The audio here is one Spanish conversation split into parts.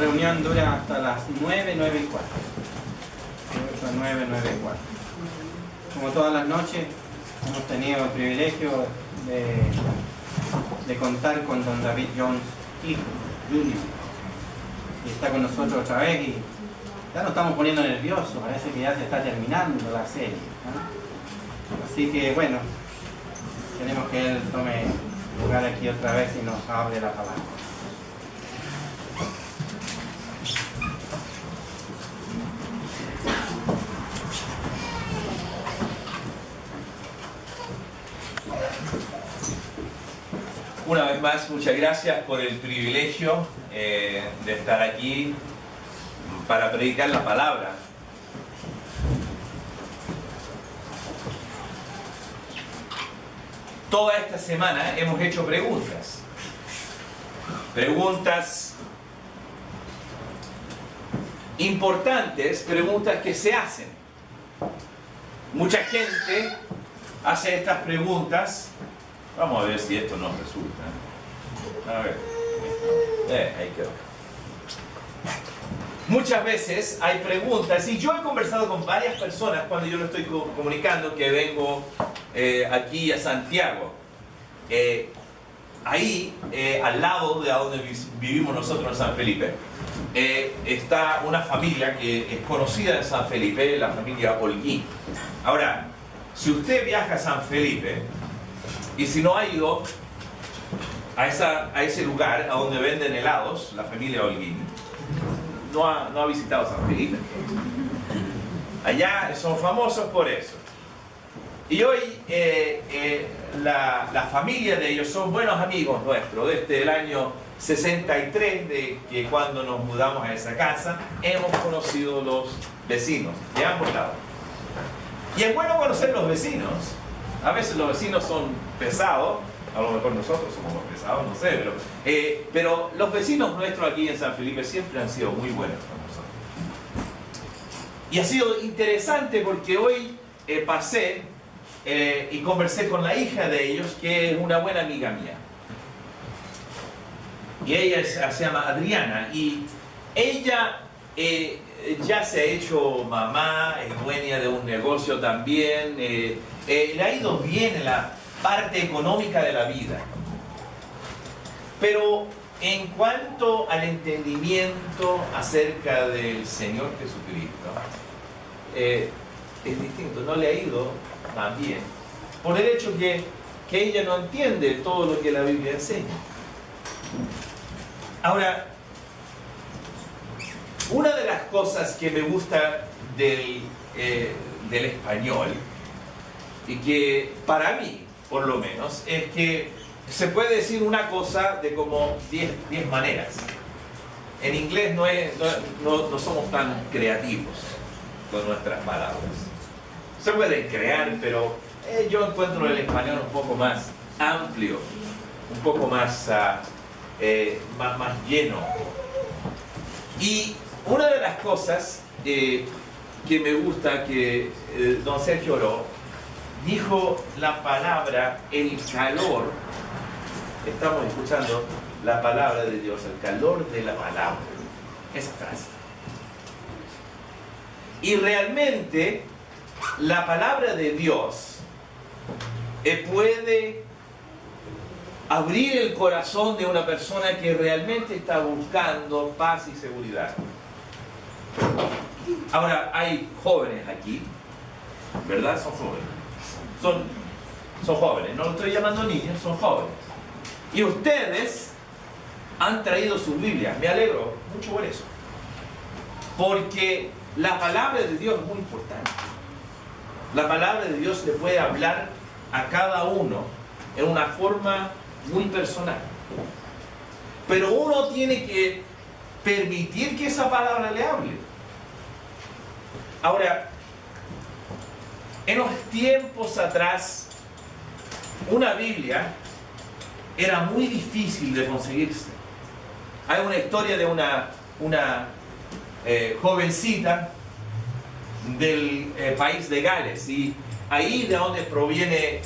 reunión dura hasta las 9, 9 y cuarto. 8 a 9, 9 y cuarto. Como todas las noches, hemos tenido el privilegio de contar con don David Jones, hijo, Junior. Y está con nosotros otra vez y ya nos estamos poniendo nerviosos, parece que ya se está terminando la serie, ¿no? Así que bueno, queremos que él tome lugar aquí otra vez y nos hable la palabra. Una vez más, muchas gracias por el privilegio de estar aquí para predicar la palabra. Toda esta semana hemos hecho preguntas. Preguntas importantes, preguntas que se hacen. Mucha gente hace estas preguntas. Vamos a ver si esto nos resulta. A ver. Ahí quedó. Muchas veces hay preguntas, y yo he conversado con varias personas cuando yo lo estoy comunicando que vengo aquí a Santiago. Ahí, al lado de donde vivimos nosotros en San Felipe, está una familia que es conocida en San Felipe, la familia Holguín. Ahora, si usted viaja a San Felipe, y si no ha ido a ese lugar a donde venden helados, la familia Holguín, no ha visitado San Felipe. Allá son famosos por eso. Y hoy la familia de ellos son buenos amigos nuestros. Desde el año 63, de que cuando nos mudamos a esa casa, hemos conocido los vecinos de ambos lados. Y es bueno conocer los vecinos. A veces los vecinos son pesados, a lo mejor nosotros somos los pesados, no sé, pero los vecinos nuestros aquí en San Felipe siempre han sido muy buenos con nosotros. Y ha sido interesante porque hoy pasé y conversé con la hija de ellos, que es una buena amiga mía. Y ella se llama Adriana, y ella ya se ha hecho mamá, es dueña de un negocio también, le ha ido bien en la parte económica de la vida. Pero en cuanto al entendimiento acerca del Señor Jesucristo, es distinto, no le ha ido tan bien. Por el hecho que ella no entiende todo lo que la Biblia enseña. Ahora, una de las cosas que me gusta del español, y que para mí, por lo menos, es que se puede decir una cosa de como 10 maneras. En inglés no somos tan creativos con nuestras palabras. Se pueden crear, pero yo encuentro el español un poco más amplio, un poco más lleno. Y una de las cosas que me gusta que don Sergio Oró dijo la palabra, el calor. Estamos escuchando la palabra de Dios, el calor de la palabra. Esa frase. Y realmente la palabra de Dios puede abrir el corazón de una persona que realmente está buscando paz y seguridad. Ahora, hay jóvenes aquí, ¿verdad? Son jóvenes. Son jóvenes, no lo estoy llamando niños, son jóvenes. Y ustedes han traído sus Biblias. Me alegro mucho por eso. Porque la palabra de Dios es muy importante. La palabra de Dios le puede hablar a cada uno en una forma muy personal. Pero uno tiene que permitir que esa palabra le hable. Ahora, en los tiempos atrás, una Biblia era muy difícil de conseguirse. Hay una historia de una jovencita del país de Gales, y ahí de donde proviene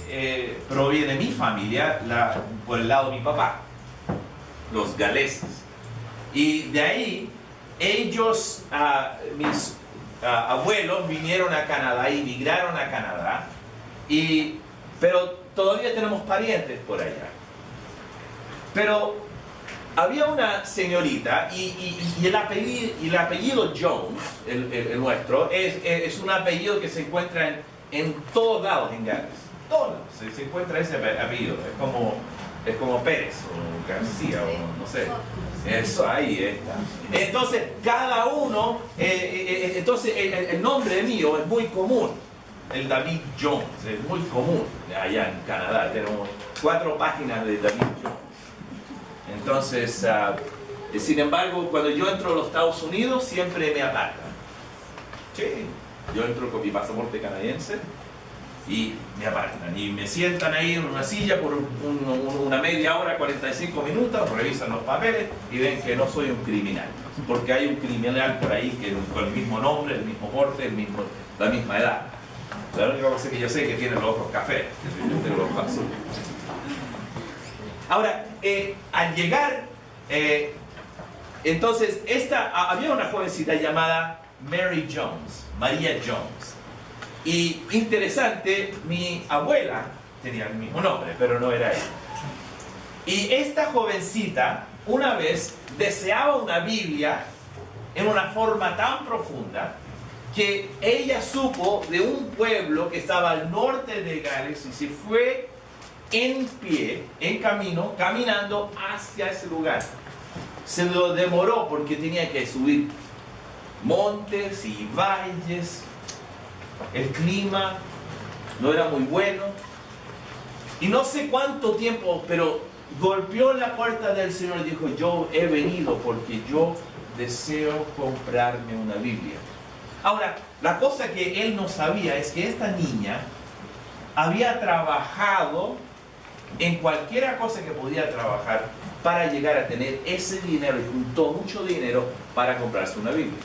mi familia, por el lado de mi papá, los galeses. Y de ahí ellos, mis abuelos vinieron a Canadá, emigraron a Canadá, pero todavía tenemos parientes por allá. Pero había una señorita y el apellido Jones, el nuestro, es un apellido que se encuentra en todos lados en Gales. Todos lados se encuentra ese apellido. Es como Pérez o García o no sé. Eso, ahí está. Entonces, cada uno, entonces el nombre mío es muy común. El David Jones es muy común allá en Canadá. Tenemos 4 páginas de David Jones. Entonces, sin embargo, cuando yo entro a los Estados Unidos, siempre me apartan. Sí, yo entro con mi pasaporte canadiense y me apartan. Y me sientan ahí en una silla por una media hora, 45 minutos, revisan los papeles y ven que no soy un criminal. Porque hay un criminal por ahí que con el mismo nombre, el mismo porte, la misma edad. La única cosa que yo sé es que tiene los ojos cafés, que yo tengo los ojos azules. Ahora, al llegar, entonces, había una jovencita llamada Mary Jones, María Jones. Y interesante, mi abuela tenía el mismo nombre, pero no era ella. Y esta jovencita, una vez, deseaba una Biblia en una forma tan profunda que ella supo de un pueblo que estaba al norte de Gales y se fue en pie, en camino, caminando hacia ese lugar. Se lo demoró porque tenía que subir montes y valles. El clima no era muy bueno. Y no sé cuánto tiempo, pero golpeó la puerta del Señor y dijo: yo he venido porque yo deseo comprarme una Biblia. Ahora, la cosa que él no sabía es que esta niña había trabajado en cualquier cosa que podía trabajar para llegar a tener ese dinero, y juntó mucho dinero para comprarse una Biblia.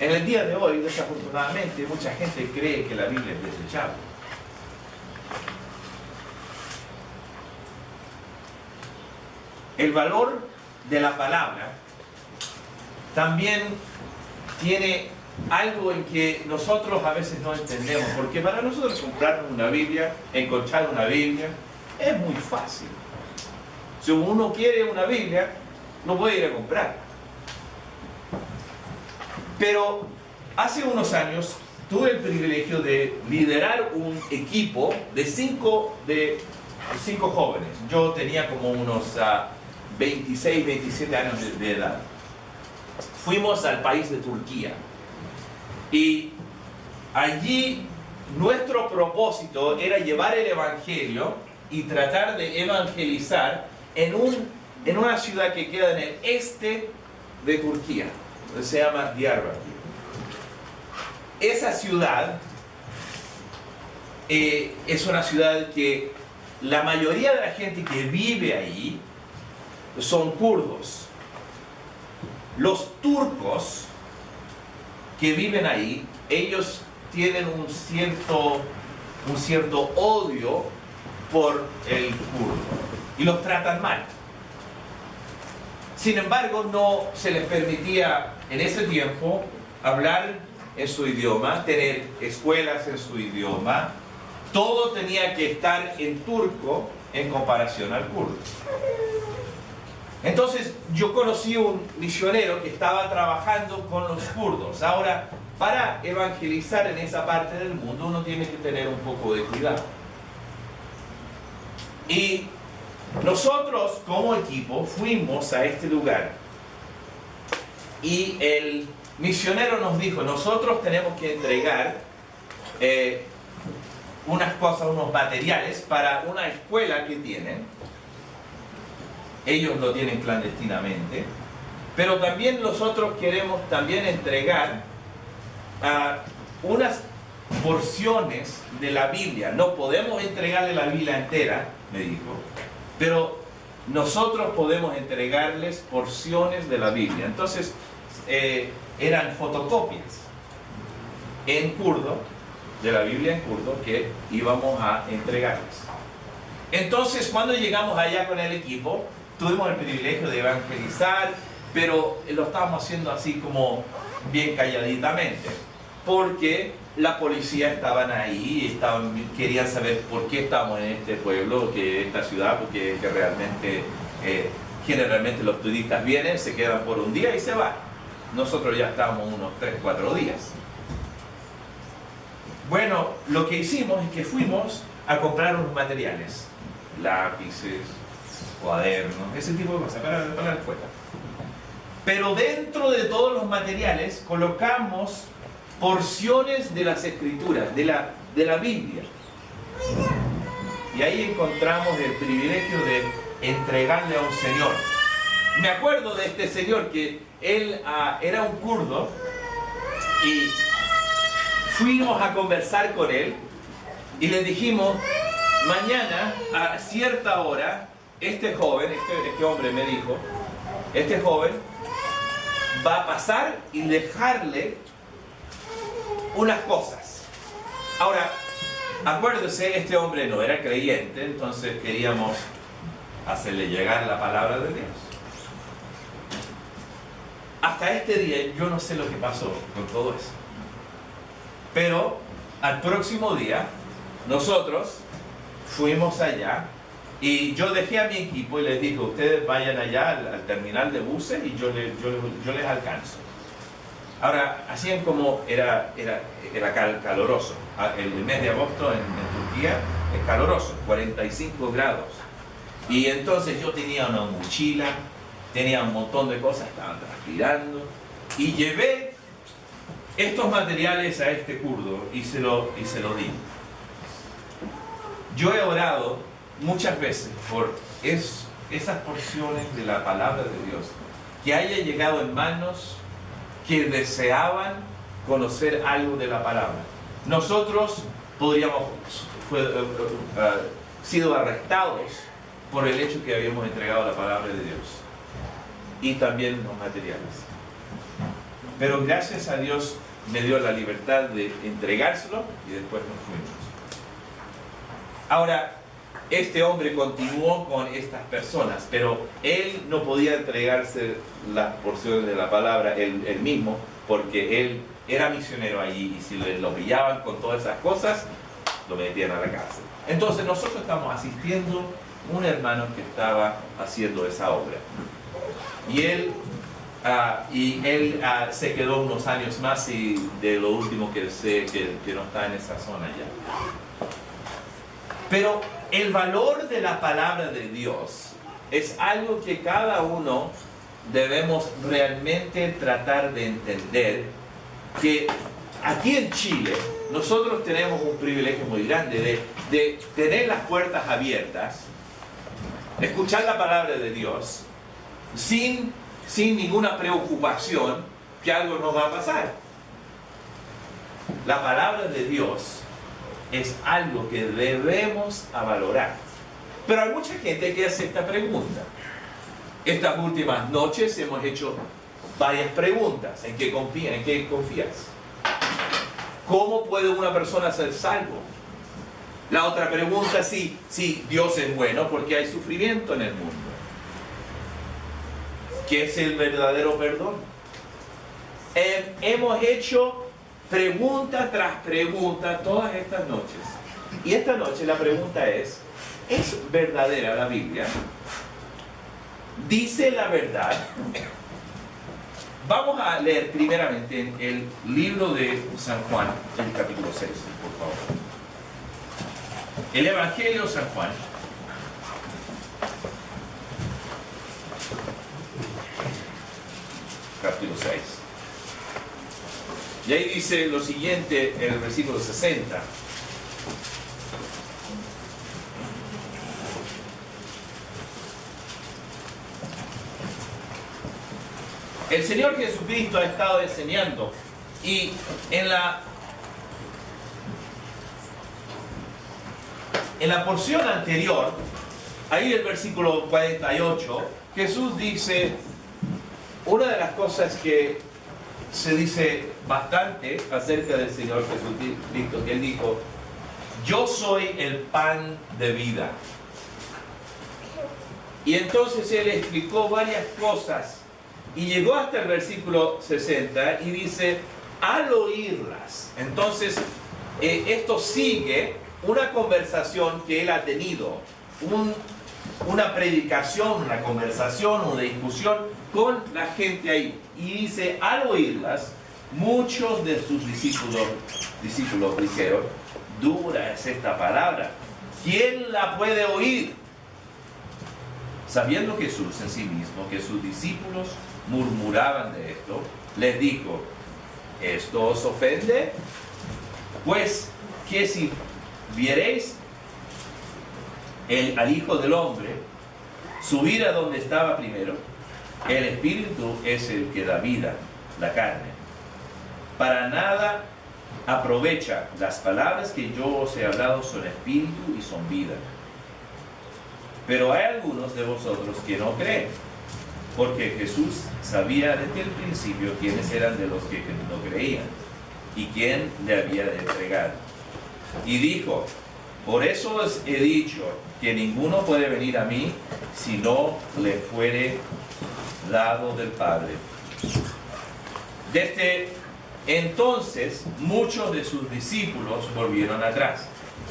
En el día de hoy, desafortunadamente, mucha gente cree que la Biblia es desechable. El valor de la palabra también tiene algo en que nosotros a veces no entendemos, porque para nosotros comprar una Biblia, encontrar una Biblia, es muy fácil. Si uno quiere una Biblia, no puede ir a comprar. Pero hace unos años tuve el privilegio de liderar un equipo de cinco jóvenes. Yo tenía como unos 26, 27 años de edad. Fuimos al país de Turquía. Y allí nuestro propósito era llevar el evangelio y tratar de evangelizar en una ciudad que queda en el este de Turquía, se llama Diyarbakır. Esa ciudad es una ciudad que la mayoría de la gente que vive ahí son kurdos. Los turcos que viven ahí, ellos tienen un cierto odio por el kurdo y los tratan mal. Sin embargo, no se les permitía en ese tiempo hablar en su idioma, tener escuelas en su idioma. Todo tenía que estar en turco en comparación al kurdo. Entonces yo conocí un misionero que estaba trabajando con los kurdos. Ahora, para evangelizar en esa parte del mundo uno tiene que tener un poco de cuidado. Y nosotros como equipo fuimos a este lugar y el misionero nos dijo: nosotros tenemos que entregar unas cosas, unos materiales para una escuela que tienen. Ellos lo tienen clandestinamente, pero también nosotros queremos también entregar unas porciones de la Biblia. No podemos entregarle la Biblia entera, me dijo, pero nosotros podemos entregarles porciones de la Biblia. Entonces eran fotocopias en kurdo, de la Biblia en kurdo, que íbamos a entregarles. Entonces cuando llegamos allá con el equipo, tuvimos el privilegio de evangelizar pero lo estábamos haciendo así como bien calladitamente, porque la policía estaban ahí, querían saber por qué estamos en este pueblo, esta ciudad, porque generalmente los turistas vienen, se quedan por un día y se van. Nosotros ya estábamos unos 3 o 4 días. Bueno, lo que hicimos es que fuimos a comprar unos materiales, lápices, cuadernos, ese tipo de cosas para la escuela. Pero dentro de todos los materiales colocamos porciones de las escrituras, de la Biblia. Y ahí encontramos el privilegio de entregarle a un señor. Me acuerdo de este señor que él era un kurdo y fuimos a conversar con él y le dijimos, mañana a cierta hora, este joven, este hombre me dijo, este joven va a pasar y dejarle unas cosas. Ahora, acuérdese, este hombre no era creyente, entonces queríamos hacerle llegar la palabra de Dios. Hasta este día yo no sé lo que pasó con todo eso. Pero al próximo día nosotros fuimos allá y yo dejé a mi equipo y les dije, ustedes vayan allá al terminal de buses y yo les alcanzo. Ahora, hacían como era caloroso. El mes de agosto en Turquía es caloroso, 45 grados. Y entonces yo tenía una mochila, tenía un montón de cosas, estaban transpirando. Y llevé estos materiales a este kurdo y se lo di. Yo he orado muchas veces por esas porciones de la palabra de Dios, que haya llegado en manos que deseaban conocer algo de la palabra. Nosotros podríamos sido arrestados por el hecho que habíamos entregado la palabra de Dios y también los materiales. Pero gracias a Dios me dio la libertad de entregárselo y después nos fuimos. Ahora, este hombre continuó con estas personas, pero él no podía entregarse las porciones de la palabra él mismo, porque él era misionero allí y si lo pillaban con todas esas cosas, lo metían a la cárcel. Entonces nosotros estamos asistiendo a un hermano que estaba haciendo esa obra. Y él se quedó unos años más y de lo último que sé que no está en esa zona ya. Pero el valor de la palabra de Dios es algo que cada uno debemos realmente tratar de entender, que aquí en Chile nosotros tenemos un privilegio muy grande de tener las puertas abiertas, escuchar la palabra de Dios sin ninguna preocupación que algo nos va a pasar. La palabra de Dios es algo que debemos valorar. Pero hay mucha gente que hace esta pregunta. Estas últimas noches hemos hecho varias preguntas. ¿En qué confías? ¿En qué confías? ¿Cómo puede una persona ser salvo? La otra pregunta, si Dios es bueno, porque hay sufrimiento en el mundo. ¿Qué es el verdadero perdón? Hemos hecho pregunta tras pregunta todas estas noches. Y esta noche la pregunta ¿es verdadera la Biblia? ¿Dice la verdad? Vamos a leer primeramente en el libro de San Juan, el capítulo 6, por favor. El Evangelio de San Juan. Capítulo 6. Y ahí dice lo siguiente en el versículo 60. El Señor Jesucristo ha estado enseñando y en la porción anterior, ahí el versículo 48, Jesús dice una de las cosas que se dice bastante acerca del Señor Jesucristo, que Él dijo: yo soy el pan de vida. Y entonces Él explicó varias cosas Y llegó hasta el versículo 60 y dice, al oírlas. Entonces, esto sigue una conversación que él ha tenido, una predicación, una conversación, una discusión con la gente ahí. Y dice, al oírlas, muchos de sus discípulos dijeron, dura es esta palabra, ¿quién la puede oír? Sabiendo Jesús en sí mismo que sus discípulos murmuraban de esto, les dijo, ¿esto os ofende? Pues que si viereis al Hijo del Hombre subir a donde estaba primero, el Espíritu es el que da vida, la carne. Para nada aprovecha, las palabras que yo os he hablado son espíritu y son vida. Pero hay algunos de vosotros que no creen, porque Jesús sabía desde el principio quiénes eran de los que no creían y quién le había de entregar. Y dijo, por eso os he dicho que ninguno puede venir a mí si no le fuere dado del Padre. Desde entonces muchos de sus discípulos volvieron atrás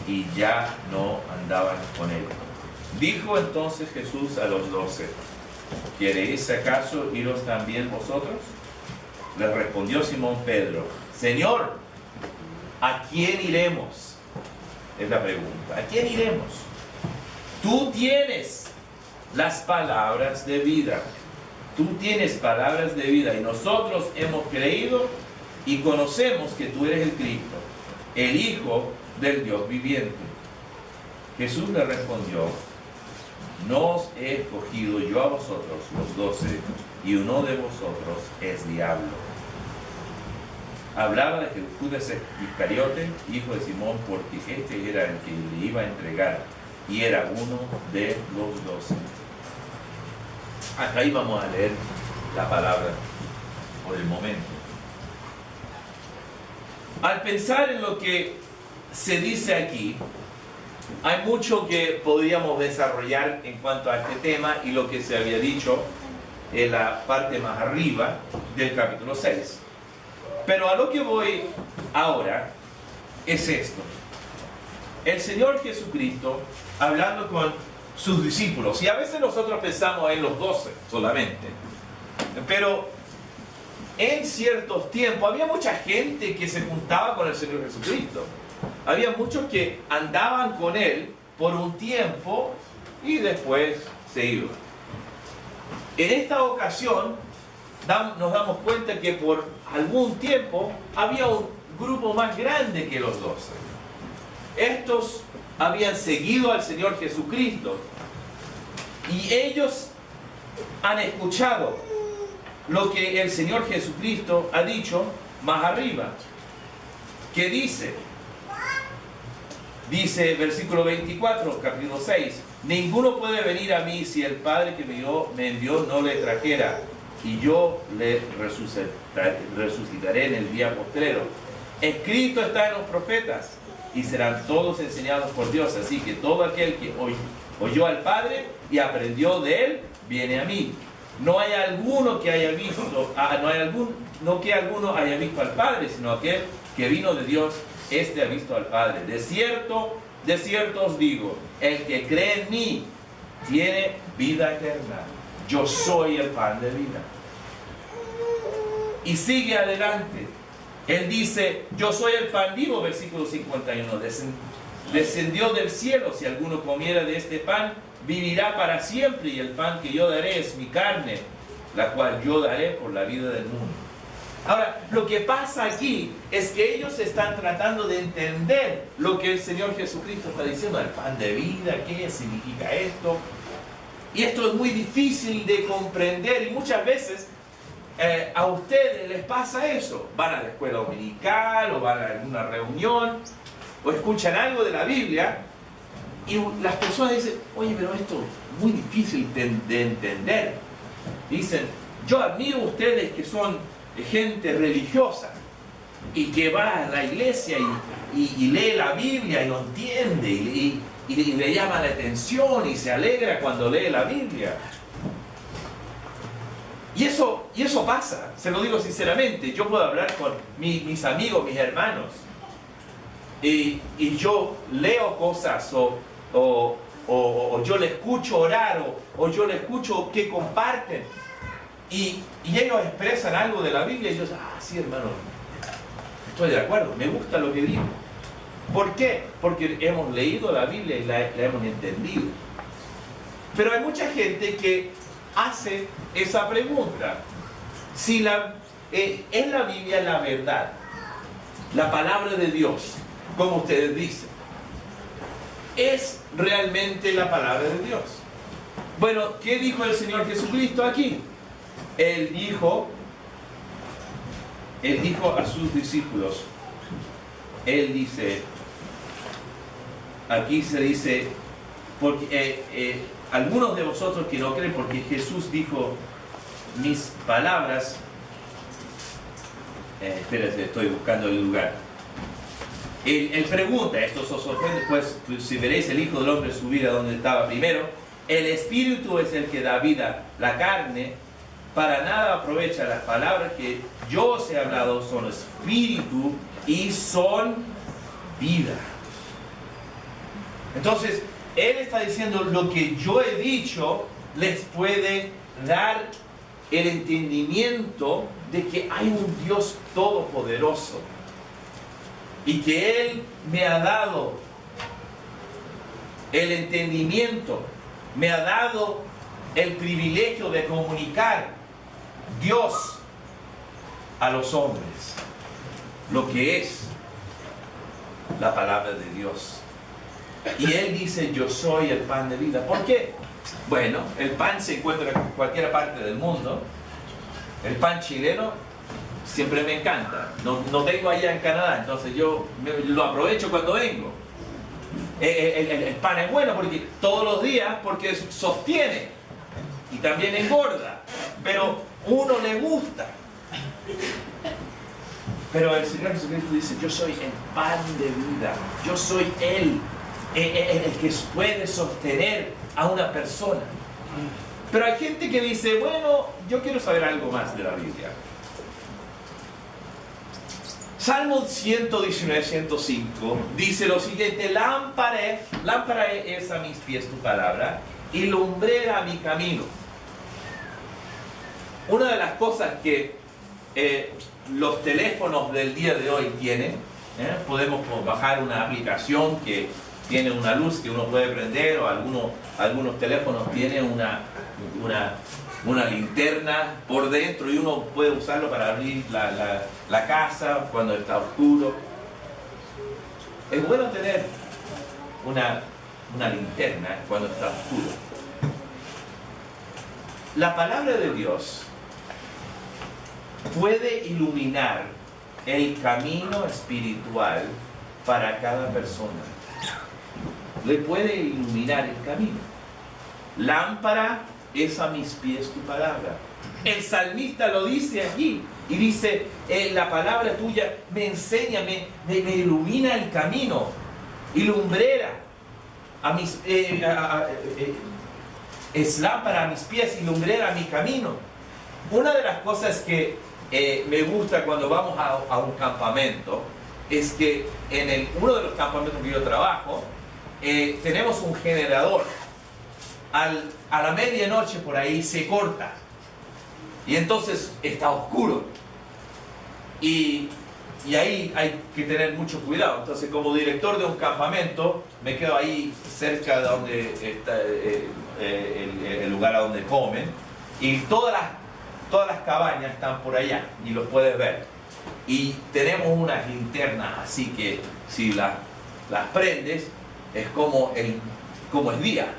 y ya no andaban con él. Dijo entonces Jesús a los 12, ¿queréis acaso iros también vosotros? Le respondió Simón Pedro, Señor, ¿a quién iremos? Es la pregunta, ¿a quién iremos? Tú tienes las palabras de vida. Tú tienes palabras de vida y nosotros hemos creído y conocemos que tú eres el Cristo, el Hijo del Dios viviente. Jesús le respondió, no os he escogido yo a vosotros los 12 y uno de vosotros es diablo. Hablaba de Judas Iscariote, hijo de Simón, porque este era el que le iba a entregar y era uno de los 12. Hasta ahí vamos a leer la palabra por el momento. Al pensar en lo que se dice aquí, hay mucho que podríamos desarrollar en cuanto a este tema y lo que se había dicho en la parte más arriba del capítulo 6. Pero a lo que voy ahora es esto. El Señor Jesucristo hablando con sus discípulos, y a veces nosotros pensamos en los 12 solamente, pero en ciertos tiempos había mucha gente que se juntaba con el Señor Jesucristo. Había muchos que andaban con Él por un tiempo y después se iban. En esta ocasión nos damos cuenta que por algún tiempo había un grupo más grande que los 12. Estos habían seguido al Señor Jesucristo y ellos han escuchado lo que el Señor Jesucristo ha dicho más arriba, que dice versículo 24, capítulo 6, ninguno puede venir a mí si el Padre que me envió no le trajera, y yo le resucitaré en el día postrero. Escrito está en los profetas, y serán todos enseñados por Dios, así que todo aquel que oyó al Padre y aprendió de él, viene a mí. No hay alguno que haya visto, no que alguno haya visto al Padre, sino aquel que vino de Dios, este ha visto al Padre. De cierto os digo, el que cree en mí tiene vida eterna. Yo soy el pan de vida. Y sigue adelante. Él dice, yo soy el pan vivo, versículo 51. Descendió del cielo, si alguno comiera de este pan, vivirá para siempre, y el pan que yo daré es mi carne, la cual yo daré por la vida del mundo. Ahora, lo que pasa aquí es que ellos están tratando de entender lo que el Señor Jesucristo está diciendo, el pan de vida, ¿qué significa esto? Y esto es muy difícil de comprender, y muchas veces a ustedes les pasa eso. Van a la escuela dominical o van a alguna reunión o escuchan algo de la Biblia y las personas dicen, oye, pero esto es muy difícil de entender. Dicen, yo admiro a ustedes que son gente religiosa y que va a la iglesia y lee la Biblia y lo entiende y le llama la atención y se alegra cuando lee la Biblia. Y eso pasa, se lo digo sinceramente. Yo puedo hablar con mis amigos, mis hermanos, y yo leo cosas o yo le escucho orar o yo le escucho que comparten y ellos expresan algo de la Biblia y yo digo, sí, hermano, estoy de acuerdo, me gusta lo que digo. ¿Por qué? Porque hemos leído la Biblia y la hemos entendido. Pero hay mucha gente que hace esa pregunta: si es la Biblia la verdad, la palabra de Dios, como ustedes dicen, ¿es realmente la palabra de Dios? Bueno, ¿qué dijo el Señor Jesucristo aquí? Él dijo a sus discípulos, Él dice, aquí se dice, porque algunos de vosotros que no creen, porque Jesús dijo, mis palabras, espérense, estoy buscando el lugar. Él pregunta, esto os sorprende, pues si veréis el Hijo del Hombre subir a donde estaba primero, el Espíritu es el que da vida, la carne para nada aprovecha. Las palabras que yo os he hablado son espíritu y son vida. Entonces, Él está diciendo, lo que yo he dicho les puede dar el entendimiento de que hay un Dios todopoderoso y que Él me ha dado el entendimiento, me ha dado el privilegio de comunicar Dios a los hombres, lo que es la palabra de Dios. Y Él dice, yo soy el pan de vida. ¿Por qué? Bueno, el pan se encuentra en cualquier parte del mundo. El pan chileno siempre me encanta. No tengo allá en Canadá, entonces yo lo aprovecho cuando vengo. El pan es bueno porque todos los días, porque sostiene y también engorda, pero uno le gusta. Pero el Señor Jesucristo dice, yo soy el pan de vida, yo soy el que puede sostener a una persona. Pero hay gente que dice, bueno, yo quiero saber algo más de la Biblia. Salmo 119, 105 dice lo siguiente: lámpara es a mis pies tu palabra y lumbrera a mi camino. Una de las cosas que los teléfonos del día de hoy tienen, podemos bajar una aplicación que tiene una luz que uno puede prender, o algunos teléfonos tienen una linterna por dentro y uno puede usarlo para abrir la casa cuando está oscuro. Es bueno tener una linterna cuando está oscuro. La palabra de Dios puede iluminar el camino espiritual para cada persona. Le puede iluminar el camino. Lámpara es a mis pies tu palabra. El salmista lo dice aquí y dice, la palabra tuya me enseña, me ilumina el camino y lumbrera a mis es lámpara a mis pies y lumbrera a mi camino. Una de las cosas que me gusta cuando vamos a un campamento es que en uno de los campamentos que yo trabajo tenemos un generador. A la medianoche por ahí se corta y entonces está oscuro y ahí hay que tener mucho cuidado. Entonces, como director de un campamento, me quedo ahí cerca de donde está el lugar a donde comen, y todas las cabañas están por allá y los puedes ver, y tenemos unas linternas así que si las prendes es como es día.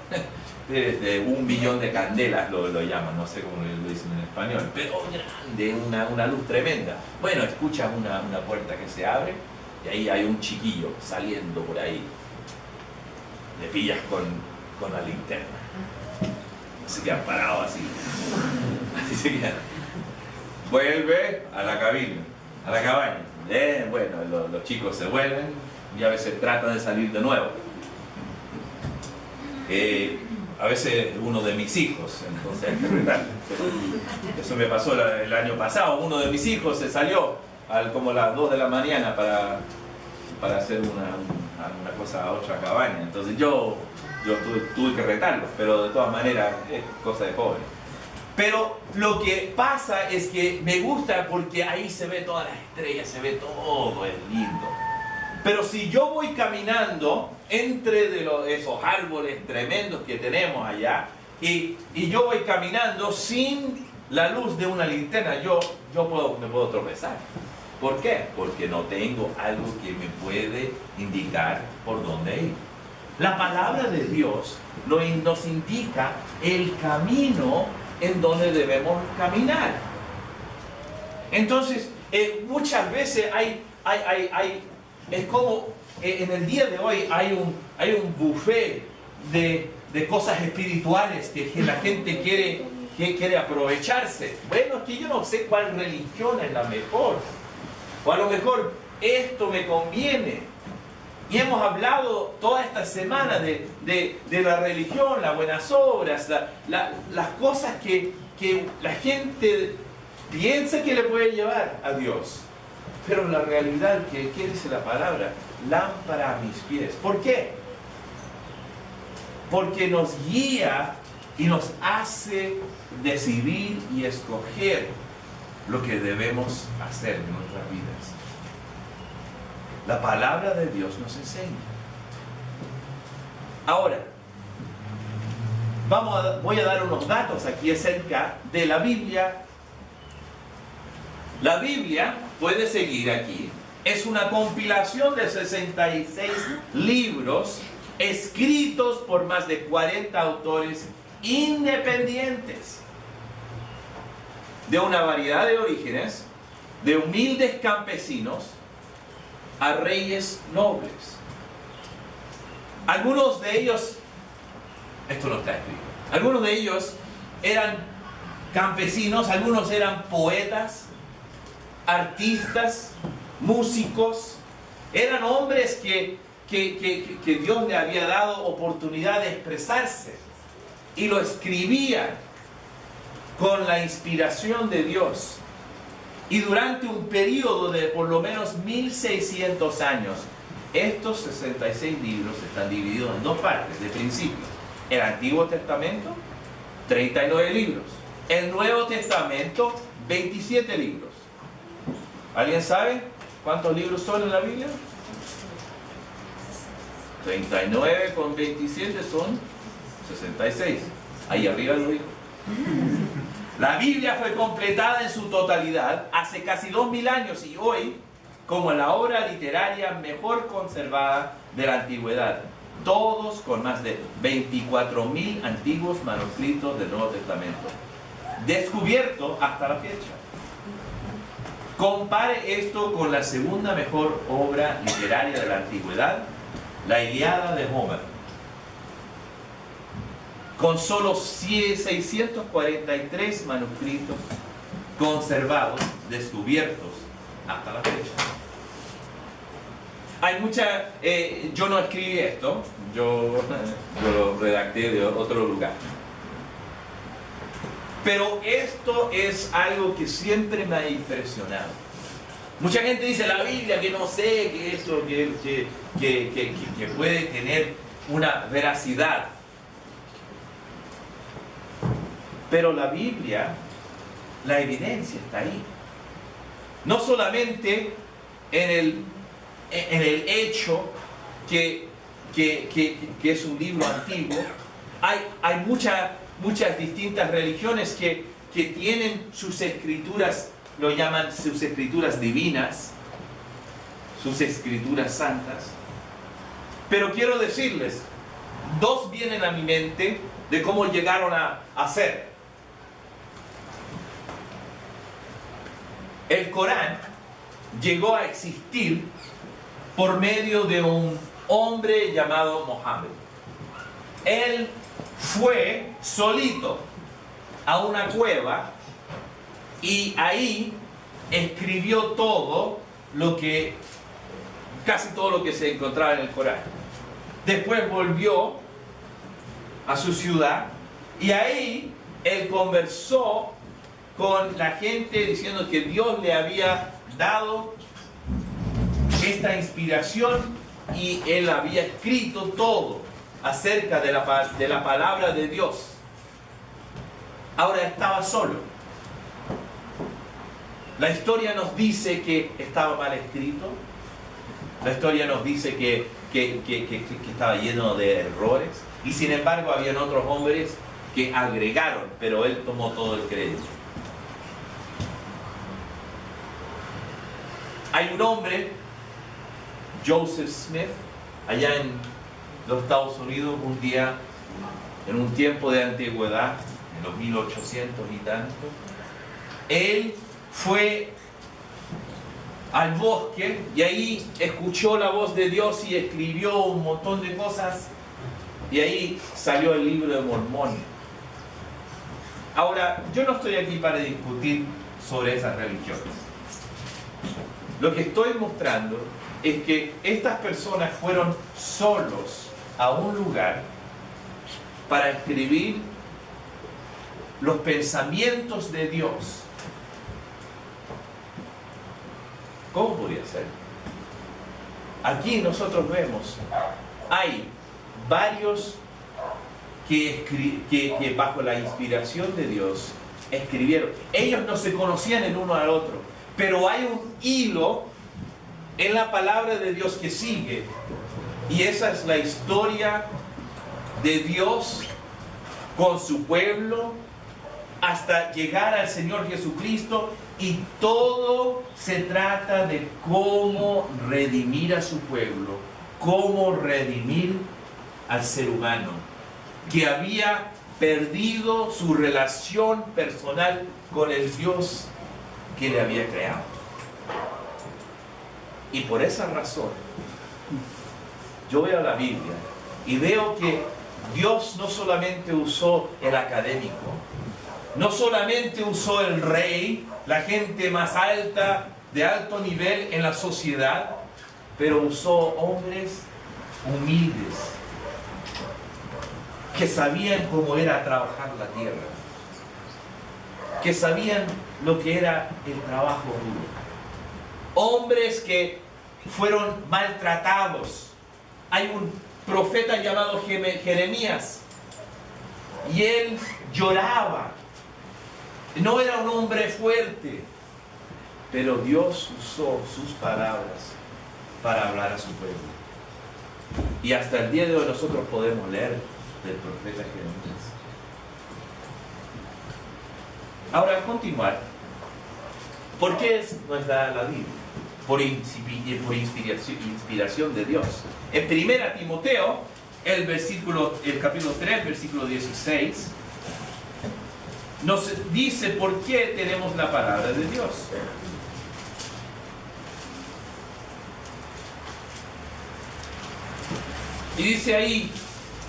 De 1 billón de candelas lo llaman, no sé cómo lo dicen en español, pero grande, una luz tremenda. Bueno, escuchas una puerta que se abre y ahí hay un chiquillo saliendo por ahí. Le pillas con la linterna. Se quedan parados así. Así se quedan. Vuelve a la cabina, a la cabaña. Bueno, los chicos se vuelven y a veces tratan de salir de nuevo. a veces uno de mis hijos, entonces hay que retarle. Eso me pasó el año pasado. Uno de mis hijos se salió como a las 2 de la mañana para hacer una cosa a otra cabaña. Entonces yo tuve que retarlo, pero de todas maneras es cosa de pobre. Pero lo que pasa es que me gusta porque ahí se ve todas las estrellas, se ve todo, es lindo. Pero si yo voy caminando entre esos árboles tremendos que tenemos allá, y yo voy caminando sin la luz de una linterna, me puedo tropezar. ¿Por qué? Porque no tengo algo que me puede indicar por dónde ir. La palabra de Dios nos indica el camino en donde debemos caminar. Entonces, muchas veces es como en el día de hoy hay un buffet de cosas espirituales que la gente quiere aprovecharse. Bueno, es que yo no sé cuál religión es la mejor. O a lo mejor esto me conviene. Y hemos hablado toda esta semana de la religión, las buenas obras, las cosas que la gente piensa que le puede llevar a Dios. Pero la realidad, ¿qué dice la palabra? Lámpara a mis pies. ¿Por qué? Porque nos guía y nos hace decidir y escoger lo que debemos hacer en nuestras vidas. La palabra de Dios nos enseña. Ahora, voy a dar unos datos aquí acerca de la Biblia. La Biblia, puede seguir aquí, es una compilación de 66 libros escritos por más de 40 autores independientes, de una variedad de orígenes, de humildes campesinos a reyes nobles. Algunos de ellos, esto no está escrito, algunos de ellos eran campesinos, algunos eran poetas, artistas, músicos, eran hombres que Dios le había dado oportunidad de expresarse y lo escribían con la inspiración de Dios. Y durante un periodo de por lo menos 1600 años, estos 66 libros están divididos en dos partes, de principio. El Antiguo Testamento, 39 libros. El Nuevo Testamento, 27 libros. ¿Alguien sabe cuántos libros son en la Biblia? 39 con 27 son 66. Ahí arriba lo digo. La Biblia fue completada en su totalidad hace casi 2000 años y hoy como la obra literaria mejor conservada de la antigüedad. Todos con más de 24.000 antiguos manuscritos del Nuevo Testamento. Descubierto hasta la fecha. Compare esto con la segunda mejor obra literaria de la antigüedad, la Ilíada de Homer, con solo 643 manuscritos conservados, descubiertos hasta la fecha. Hay mucha... yo no escribí esto, yo lo redacté de otro lugar. Pero esto es algo que siempre me ha impresionado. Mucha gente dice la Biblia, que no sé, que eso, que puede tener una veracidad. Pero la Biblia, la evidencia está ahí. No solamente en el hecho que es un libro antiguo. Hay muchas distintas religiones que tienen sus escrituras, lo llaman sus escrituras divinas, sus escrituras santas. Pero quiero decirles, dos vienen a mi mente de cómo llegaron a ser. El Corán llegó a existir por medio de un hombre llamado Mohammed. Él fue solito a una cueva y ahí escribió casi todo lo que se encontraba en el Corán. Después volvió a su ciudad, y ahí él conversó con la gente diciendo que Dios le había dado esta inspiración y él había escrito todo acerca de la palabra de Dios. Ahora estaba solo. La historia nos dice que estaba mal escrito. La historia nos dice que estaba lleno de errores. Y sin embargo habían otros hombres que agregaron, pero él tomó todo el crédito. Hay un hombre, Joseph Smith, allá en los Estados Unidos, un día, en un tiempo de antigüedad, en los 1800 y tanto, él fue al bosque y ahí escuchó la voz de Dios y escribió un montón de cosas, y ahí salió el libro de Mormón. Ahora, yo no estoy aquí para discutir sobre esas religiones. Lo que estoy mostrando es que estas personas fueron solos a un lugar para escribir los pensamientos de Dios. ¿Cómo podría ser? Aquí nosotros vemos, hay varios que bajo la inspiración de Dios escribieron. Ellos no se conocían el uno al otro, pero hay un hilo en la palabra de Dios que sigue, y esa es la historia de Dios con su pueblo hasta llegar al Señor Jesucristo, y todo se trata de cómo redimir a su pueblo, cómo redimir al ser humano que había perdido su relación personal con el Dios que le había creado. Y por esa razón yo veo la Biblia y veo que Dios no solamente usó el académico, no solamente usó el rey, la gente más alta, de alto nivel en la sociedad, pero usó hombres humildes que sabían cómo era trabajar la tierra, que sabían lo que era el trabajo duro. Hombres que fueron maltratados. Hay un profeta llamado Jeremías, y él lloraba. No era un hombre fuerte, pero Dios usó sus palabras para hablar a su pueblo. Y hasta el día de hoy nosotros podemos leer del profeta Jeremías. Ahora, al continuar, ¿por qué nos da la Biblia? Por inspiración de Dios. En 1 Timoteo, el capítulo 3, versículo 16, nos dice por qué tenemos la palabra de Dios. Y dice ahí,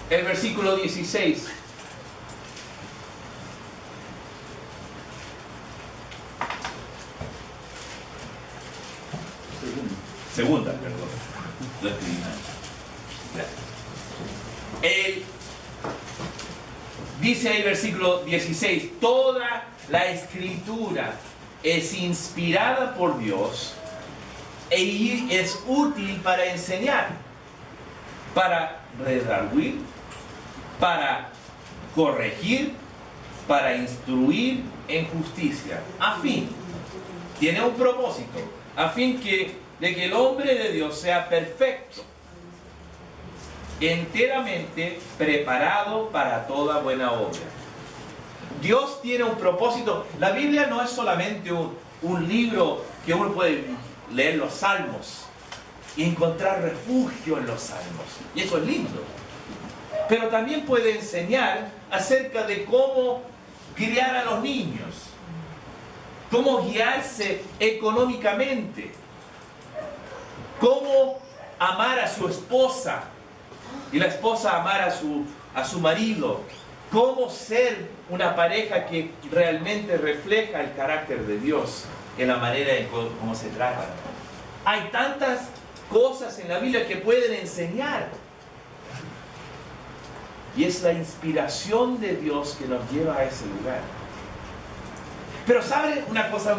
el versículo 16, segunda, perdón, lo escribí mal. Dice ahí versículo 16, toda la escritura es inspirada por Dios y es útil para enseñar, para redarguir, para corregir, para instruir en justicia, a fin, tiene un propósito, a fin de que el hombre de Dios sea perfecto, enteramente preparado para toda buena obra. Dios tiene un propósito. La Biblia no es solamente un libro que uno puede leer los salmos y encontrar refugio en los salmos, y eso es lindo, pero también puede enseñar acerca de cómo criar a los niños, cómo guiarse económicamente, cómo amar a su esposa y la esposa amar a su marido, cómo ser una pareja que realmente refleja el carácter de Dios en la manera en cómo se trata. Hay tantas cosas en la Biblia que pueden enseñar. Y es la inspiración de Dios que nos lleva a ese lugar. Pero ¿saben una cosa?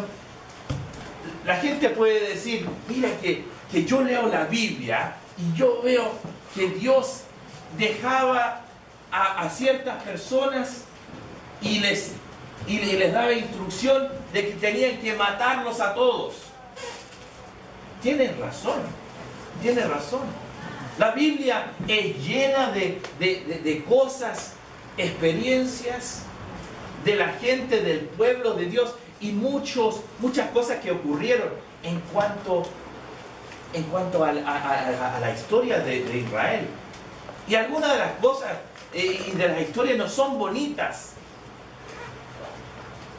La gente puede decir, mira que yo leo la Biblia y yo veo que Dios dejaba a ciertas personas y les daba instrucción de que tenían que matarlos a todos. Tienen razón, tienen razón. La Biblia es llena de cosas, experiencias de la gente del pueblo de Dios y muchas cosas que ocurrieron en cuanto a la historia de Israel. Y algunas de las cosas y de las historias no son bonitas.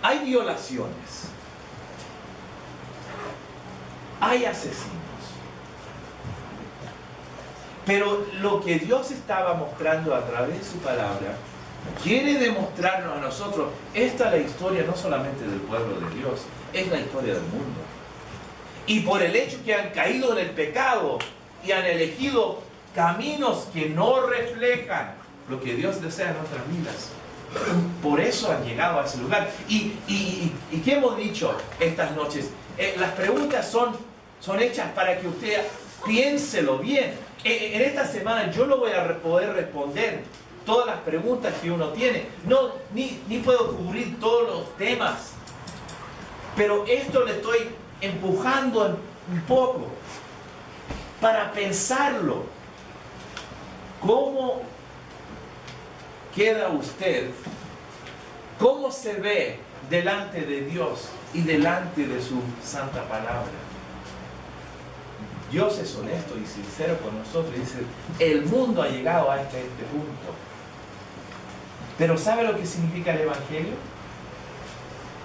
Hay violaciones, hay asesinos. Pero lo que Dios estaba mostrando a través de su palabra, quiere demostrarnos a nosotros, esta es la historia no solamente del pueblo de Dios, es la historia del mundo. Y por el hecho que han caído en el pecado y han elegido caminos que no reflejan lo que Dios desea en nuestras vidas, por eso han llegado a ese lugar. ¿Y qué hemos dicho estas noches? Las preguntas son hechas para que usted piénselo bien. En esta semana yo no voy a poder responder todas las preguntas que uno tiene. No, ni puedo cubrir todos los temas. Pero esto le estoy empujando un poco para pensarlo. ¿Cómo queda usted? ¿Cómo se ve delante de Dios y delante de su santa palabra? Dios es honesto y sincero con nosotros y dice, el mundo ha llegado a este punto. Pero ¿sabe lo que significa el Evangelio?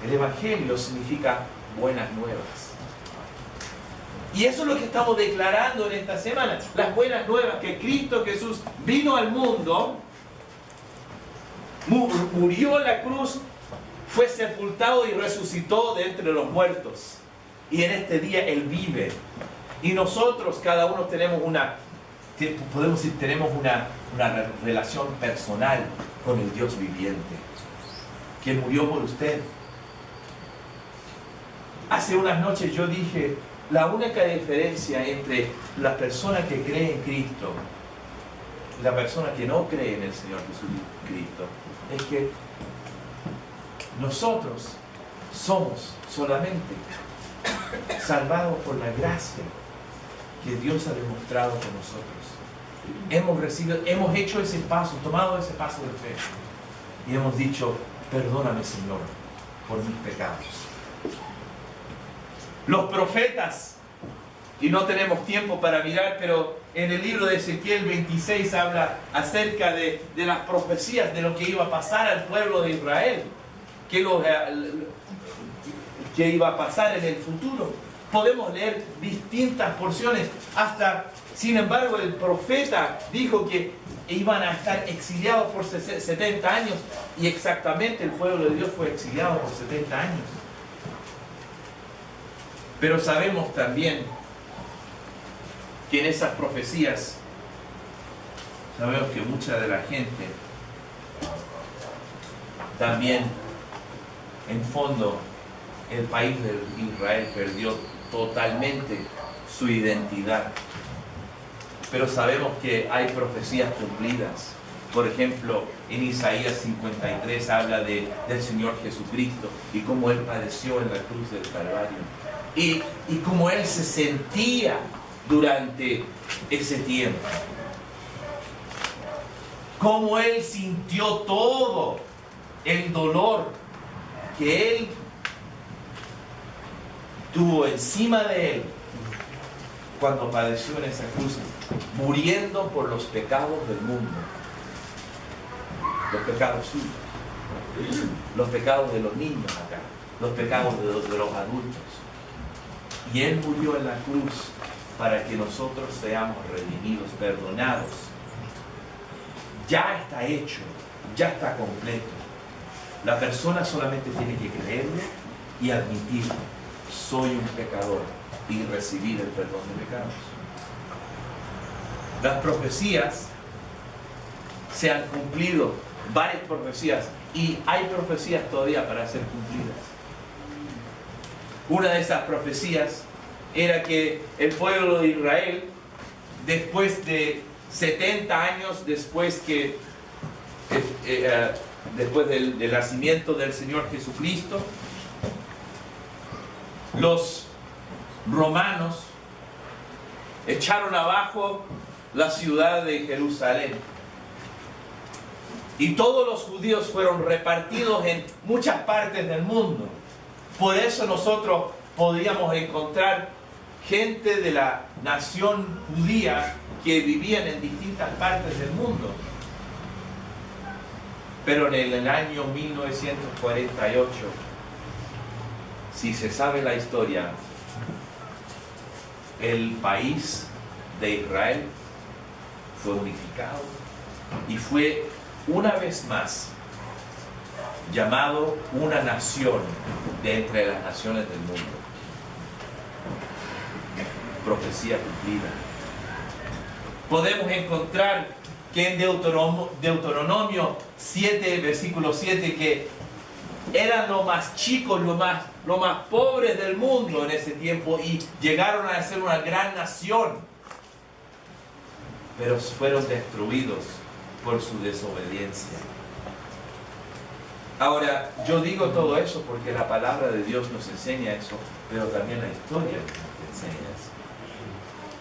El Evangelio significa buenas nuevas. Y eso es lo que estamos declarando en esta semana. Las buenas nuevas, que Cristo Jesús vino al mundo, murió en la cruz, fue sepultado y resucitó de entre los muertos. Y en este día Él vive. Y nosotros, cada uno tenemos podemos decir, tenemos una relación personal con el Dios viviente, que murió por usted. Hace unas noches yo dije, la única diferencia entre la persona que cree en Cristo y la persona que no cree en el Señor Jesucristo es que nosotros somos solamente salvados por la gracia que Dios ha demostrado con nosotros. Hemos hecho ese paso, tomado ese paso de fe y hemos dicho, perdóname Señor por mis pecados. Los profetas, y no tenemos tiempo para mirar, pero en el libro de Ezequiel 26 habla acerca de las profecías de lo que iba a pasar al pueblo de Israel, que iba a pasar en el futuro. Podemos leer distintas porciones, sin embargo, el profeta dijo que iban a estar exiliados por 70 años, y exactamente el pueblo de Dios fue exiliado por 70 años. Pero sabemos también que en esas profecías, sabemos que mucha de la gente también, en fondo, el país de Israel perdió totalmente su identidad. Pero sabemos que hay profecías cumplidas. Por ejemplo, en Isaías 53 habla del Señor Jesucristo y cómo Él padeció en la cruz del Calvario. Y cómo Él se sentía durante ese tiempo. Cómo Él sintió todo el dolor que Él tuvo encima de Él cuando padeció en esa cruz, muriendo por los pecados del mundo. Los pecados suyos, los pecados de los niños acá, los pecados de los adultos. Y Él murió en la cruz para que nosotros seamos redimidos, perdonados. Ya está hecho, ya está completo. La persona solamente tiene que creerlo y admitirlo. Soy un pecador, y recibir el perdón de pecados. Las profecías se han cumplido varias profecías y hay profecías todavía para ser cumplidas. Una de esas profecías era que el pueblo de Israel, después de 70 años después del nacimiento del Señor Jesucristo, los romanos echaron abajo la ciudad de Jerusalén y todos los judíos fueron repartidos en muchas partes del mundo. Por eso nosotros podríamos encontrar gente de la nación judía que vivían en distintas partes del mundo. Pero en el año 1948, si se sabe la historia, el país de Israel fue unificado y fue una vez más llamado una nación de entre las naciones del mundo. Profecía cumplida. Podemos encontrar que en Deuteronomio 7, versículo 7, que eran los más chicos, los más pobres del mundo en ese tiempo y llegaron a ser una gran nación, pero fueron destruidos por su desobediencia. Ahora, yo digo todo eso porque la palabra de Dios nos enseña eso, pero también la historia nos enseña eso.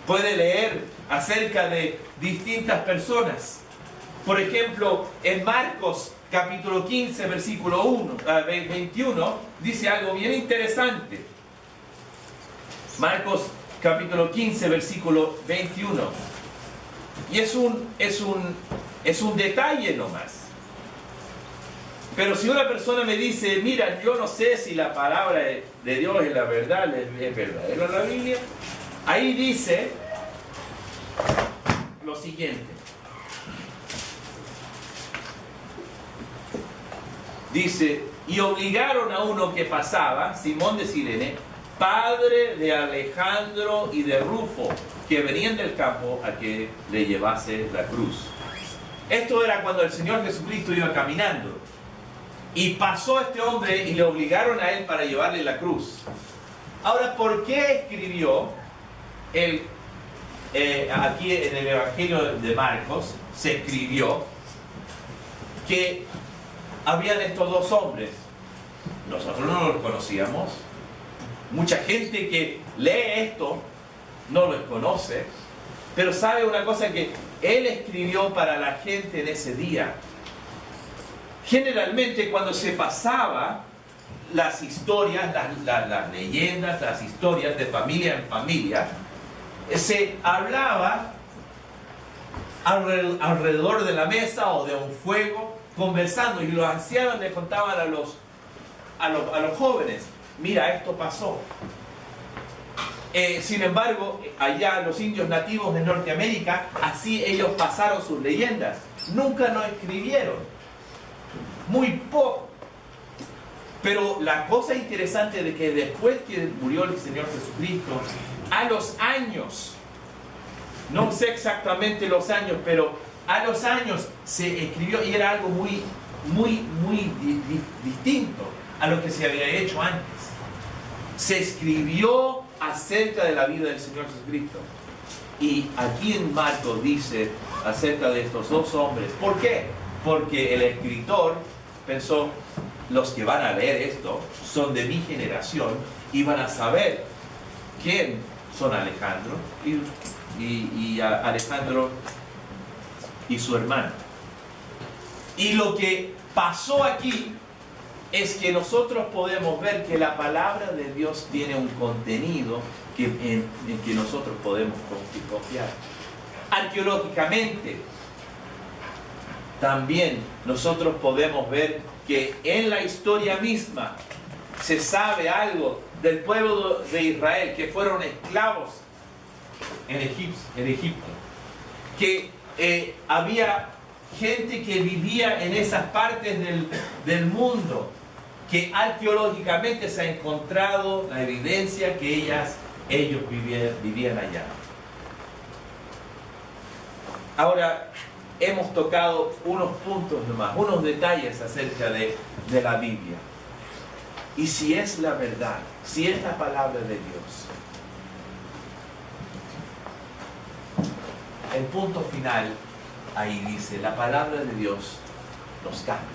Puede leer acerca de distintas personas. Por ejemplo, en Marcos capítulo 15, versículo 21, dice algo bien interesante. Marcos capítulo 15, versículo 21. Y es un detalle nomás. Pero si una persona me dice, mira, yo no sé si la palabra de Dios es la verdad, es verdadera la Biblia, ahí dice lo siguiente. Dice, y obligaron a uno que pasaba, Simón de Cirene, padre de Alejandro y de Rufo, que venían del campo a que le llevase la cruz. Esto era cuando el Señor Jesucristo iba caminando. Y pasó este hombre y le obligaron a él para llevarle la cruz. Ahora, ¿por qué escribió aquí en el Evangelio de Marcos, se escribió que habían estos dos hombres? Nosotros no los conocíamos. Mucha gente que lee esto no los conoce. Pero sabe una cosa, que él escribió para la gente en ese día. Generalmente cuando se pasaba las historias, las leyendas, las historias de familia en familia, se hablaba alrededor de la mesa o de un fuego, conversando, y los ancianos le contaban a los jóvenes, mira, esto pasó. Sin embargo, allá los indios nativos de Norteamérica, así ellos pasaron sus leyendas, nunca nos escribieron. Muy poco. Pero la cosa interesante de que después que murió el Señor Jesucristo, a los años, no sé exactamente los años, pero a los años se escribió, y era algo muy distinto a lo que se había hecho antes. Se escribió acerca de la vida del Señor Jesucristo. Y aquí en Marcos dice acerca de estos dos hombres. ¿Por qué? Porque el escritor pensó, los que van a leer esto son de mi generación y van a saber quién son Alejandro y Alejandro y su hermano. Y lo que pasó aquí es que nosotros podemos ver que la palabra de Dios tiene un contenido en que nosotros podemos confiar. Arqueológicamente, también nosotros podemos ver que en la historia misma se sabe algo del pueblo de Israel, que fueron esclavos en Egipto, que había gente que vivía en esas partes del mundo, que arqueológicamente se ha encontrado la evidencia que ellos vivían allá. Ahora, hemos tocado unos puntos nomás, unos detalles acerca de la Biblia. Y si es la verdad, si es la palabra de Dios, el punto final ahí dice, la palabra de Dios nos cambia.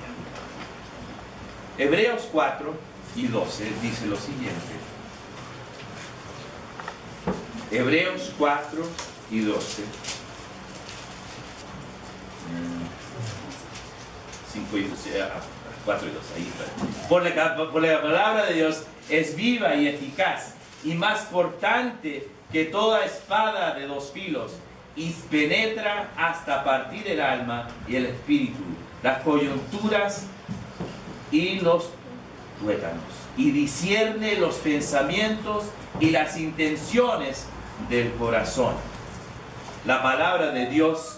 Hebreos 4 y 12 dice lo siguiente. Hebreos 4 y 12. 5 y 12, 4 y 12, ahí está. Por la palabra de Dios es viva y eficaz y más cortante que toda espada de dos filos, y penetra hasta partir el alma y el espíritu, las coyunturas y los tuétanos, y discierne los pensamientos y las intenciones del corazón. La palabra de Dios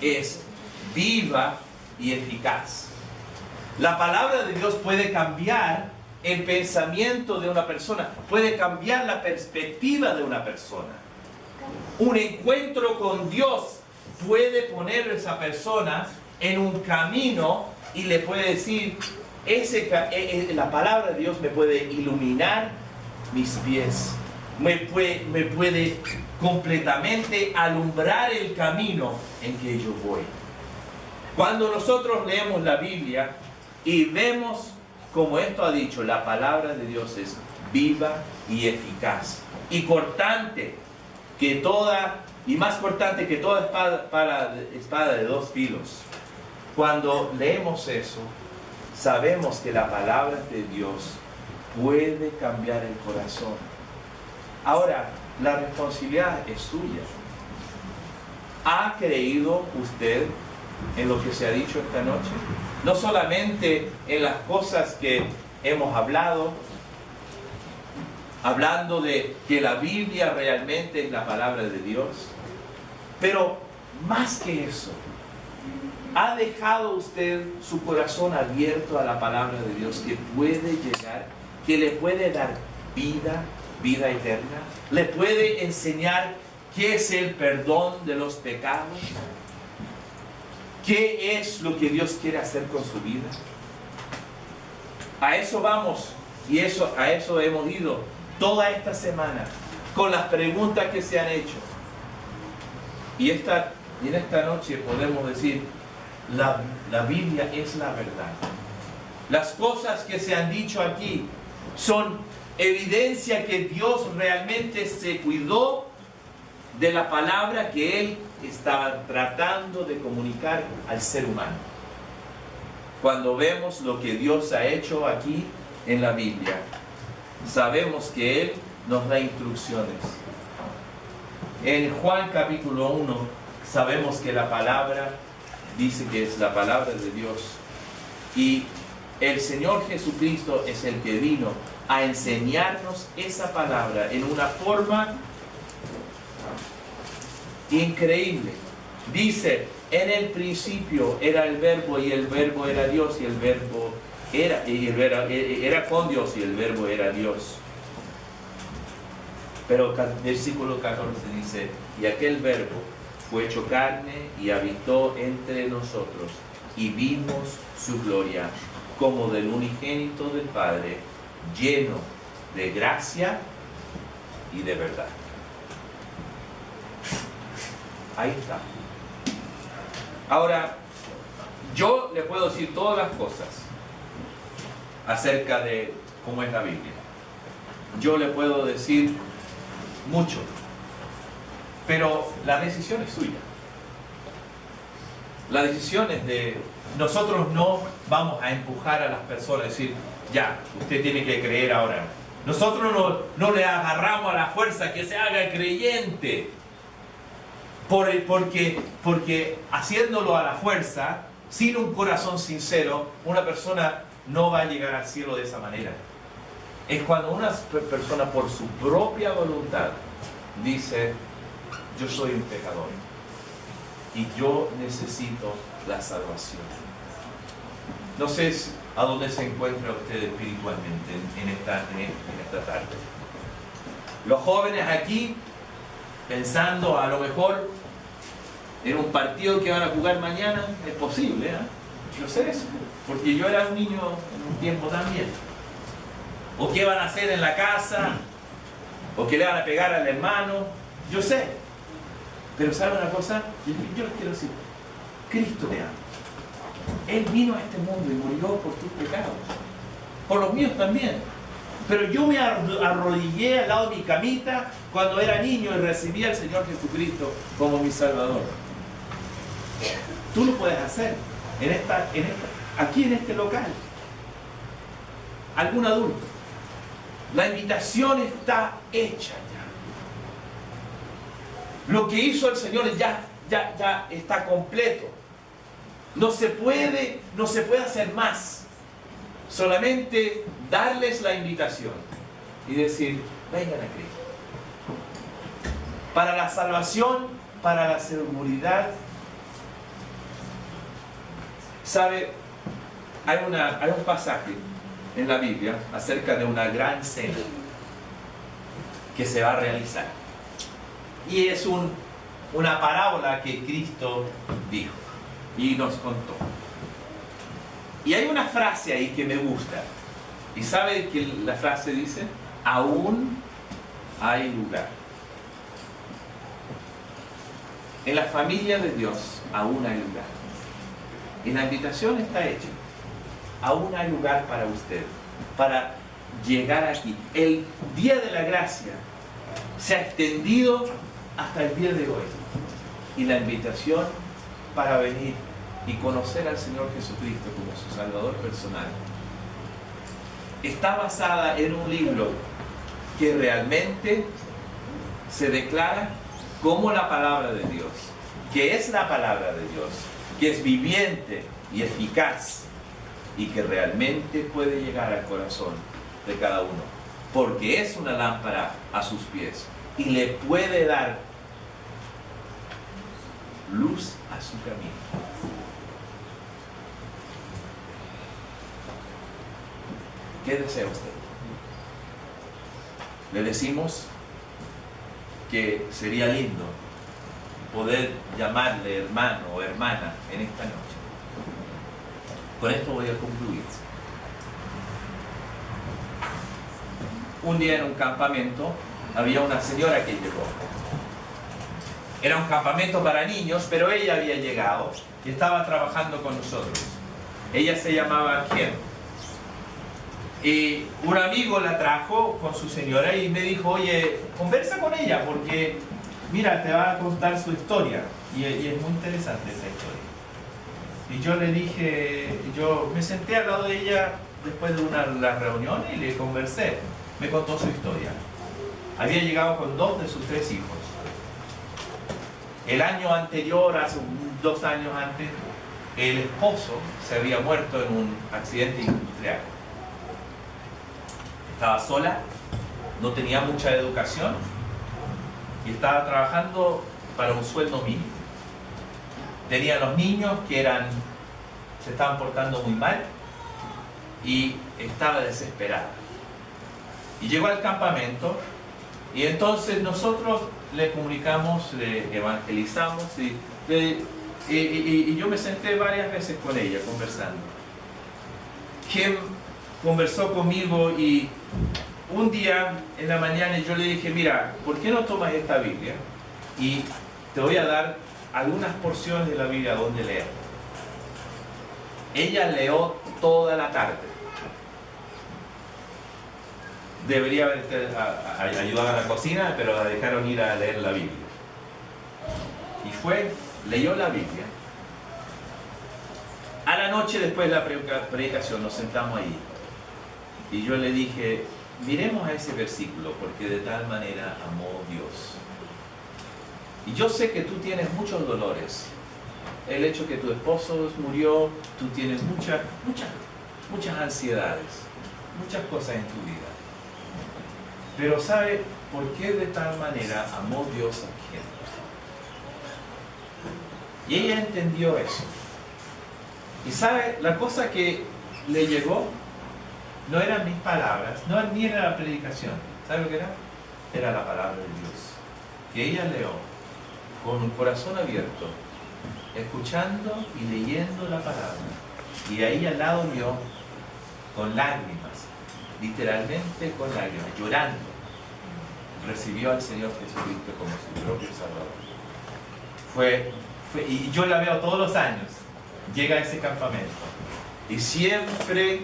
es viva y eficaz. La palabra de Dios puede cambiar el pensamiento de una persona, puede cambiar la perspectiva de una persona. Un encuentro con Dios puede poner a esa persona en un camino y le puede decir, la palabra de Dios me puede iluminar mis pies, me puede completamente alumbrar el camino en que yo voy. Cuando nosotros leemos la Biblia y vemos, como esto ha dicho, la palabra de Dios es viva y eficaz y cortante que toda, y más cortante que toda espada de dos filos. Cuando leemos eso, sabemos que la palabra de Dios puede cambiar el corazón. Ahora, la responsabilidad es suya. ¿Ha creído usted en lo que se ha dicho esta noche? No solamente en las cosas que hemos hablando de que la Biblia realmente es la palabra de Dios, pero más que eso, ¿ha dejado usted su corazón abierto a la palabra de Dios que puede llegar, que le puede dar vida eterna? ¿Le puede enseñar qué es el perdón de los pecados? ¿Qué es lo que Dios quiere hacer con su vida? A eso vamos y a eso hemos ido toda esta semana con las preguntas que se han hecho. Y en esta noche podemos decir, la Biblia es la verdad. Las cosas que se han dicho aquí son evidencia que Dios realmente se cuidó de la palabra que Él estaba tratando de comunicar al ser humano. Cuando vemos lo que Dios ha hecho aquí en la Biblia, sabemos que Él nos da instrucciones. En Juan capítulo 1 sabemos que la palabra dice que es la palabra de Dios, y el Señor Jesucristo es el que vino a enseñarnos esa palabra en una forma increíble. Dice, en el principio era el verbo y el verbo era Dios y el verbo era con Dios y el verbo era Dios. Pero versículo 14 dice, y aquel verbo fue hecho carne y habitó entre nosotros y vimos su gloria como del unigénito del Padre, lleno de gracia y de verdad. Ahí está. Ahora, yo le puedo decir todas las cosas acerca de cómo es la Biblia. Yo le puedo decir mucho, pero la decisión es suya. La decisión es de... Nosotros no vamos a empujar a las personas a decir, ya, usted tiene que creer ahora. Nosotros no le agarramos a la fuerza que se haga creyente. Porque haciéndolo a la fuerza, sin un corazón sincero, una persona no va a llegar al cielo de esa manera. Es cuando una persona por su propia voluntad dice, yo soy un pecador y yo necesito la salvación. No sé a dónde se encuentra usted espiritualmente en esta tarde. Los jóvenes aquí, pensando a lo mejor en un partido que van a jugar mañana? Es posible, ¿eh? Yo sé eso, porque yo era un niño en un tiempo también. ¿O qué van a hacer en la casa? ¿O qué le van a pegar al hermano? Yo sé. Pero ¿sabe una cosa? Yo les quiero decir, Cristo te ama. Él vino a este mundo y murió por tus pecados. Por los míos también. Pero yo me arrodillé al lado de mi camita cuando era niño y recibí al Señor Jesucristo como mi Salvador. Tú lo puedes hacer aquí en este local. Algún adulto. La invitación está hecha ya. Lo que hizo el Señor ya está completo. No se puede hacer más. Solamente darles la invitación y decir, vengan a Cristo. Para la salvación, para la seguridad. ¿Sabe? Hay un pasaje en la Biblia acerca de una gran cena que se va a realizar. Y es una parábola que Cristo dijo y nos contó. Y hay una frase ahí que me gusta. ¿Y sabe que la frase dice? Aún hay lugar. En la familia de Dios aún hay lugar. Y la invitación está hecha. Aún hay lugar para usted, para llegar aquí. El día de la gracia se ha extendido hasta el día de hoy. Y la invitación para venir y conocer al Señor Jesucristo como su Salvador personal está basada en un libro que realmente se declara como la palabra de Dios, que es la palabra de Dios, que es viviente y eficaz y que realmente puede llegar al corazón de cada uno, porque es una lámpara a sus pies y le puede dar luz a su camino. ¿Qué desea usted? Le decimos que sería lindo poder llamarle hermano o hermana en esta noche. Con esto voy a concluir. Un día en un campamento había una señora que llegó. Era un campamento para niños, pero ella había llegado y estaba trabajando con nosotros. Ella se llamaba Kim. Y un amigo la trajo con su señora y me dijo, oye, conversa con ella porque, mira, te va a contar su historia. Y es muy interesante esa historia. Y yo le dije, yo me senté al lado de ella después de una de las reuniones y le conversé. Me contó su historia. Había llegado con 2 de sus 3 hijos. El año anterior, hace 2 años antes, el esposo se había muerto en un accidente industrial. Estaba sola, no tenía mucha educación y estaba trabajando para un sueldo mínimo. Tenía los niños que se estaban portando muy mal y estaba desesperada. Y llegó al campamento y entonces nosotros le comunicamos, le evangelizamos y yo me senté varias veces con ella conversando. Kim conversó conmigo y un día en la mañana yo le dije, mira, ¿por qué no tomas esta Biblia? Y te voy a dar algunas porciones de la Biblia donde leer. Ella leyó toda la tarde. Debería haber ayudado a la cocina, pero la dejaron ir a leer la Biblia. Y leyó la Biblia. A la noche después de la predicación nos sentamos ahí. Y yo le dije, miremos a ese versículo, porque de tal manera amó Dios. Y yo sé que tú tienes muchos dolores. El hecho que tu esposo murió, tú tienes muchas ansiedades, muchas cosas en tu vida. Pero ¿sabe por qué de tal manera amó Dios a quién? Y ella entendió eso. Y ¿sabe? La cosa que le llegó no eran mis palabras, ni era la predicación. ¿Sabe lo que era? Era la palabra de Dios. Que ella leyó con un corazón abierto escuchando y leyendo la palabra. Y ahí al lado mío, con lágrimas, literalmente con lágrimas, llorando, recibió al Señor Jesucristo como su propio Salvador. Y yo la veo todos los años, llega a ese campamento. Y siempre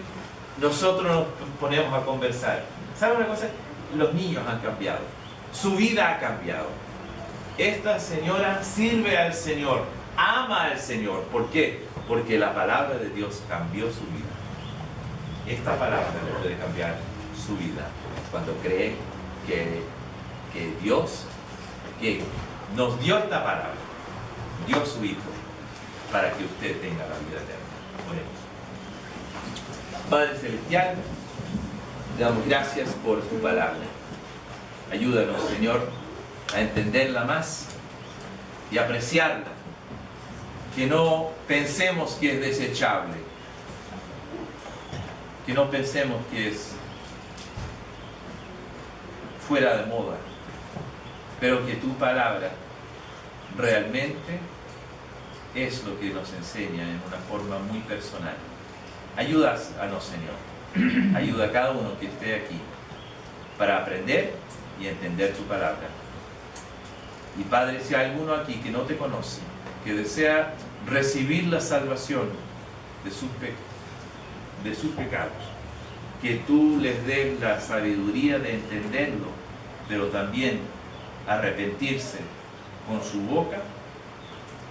nosotros nos ponemos a conversar. ¿Saben una cosa? Los niños han cambiado. Su vida ha cambiado. Esta señora sirve al Señor, ama al Señor. ¿Por qué? Porque la palabra de Dios cambió su vida. Esta palabra le puede cambiar su vida cuando cree que Dios, que nos dio esta palabra, dio su Hijo para que usted tenga la vida eterna. Oremos. Padre Celestial, te damos gracias por tu palabra. Ayúdanos, Señor, a entenderla más y apreciarla. Que no pensemos que es desechable. Que no pensemos que es fuera de moda. Pero que tu palabra realmente es lo que nos enseña en una forma muy personal. Ayúdanos, Señor. Ayuda a cada uno que esté aquí para aprender y entender tu palabra. Y Padre, si hay alguno aquí que no te conoce, que desea recibir la salvación de sus pecados, que tú les des la sabiduría de entenderlo, pero también arrepentirse con su boca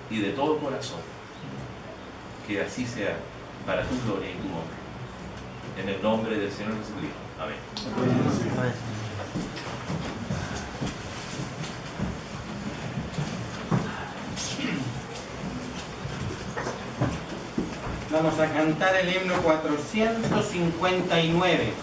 y de todo corazón. Que así sea para tu gloria y tu honra. En el nombre del Señor Jesucristo. Amén. Vamos a cantar el himno 459.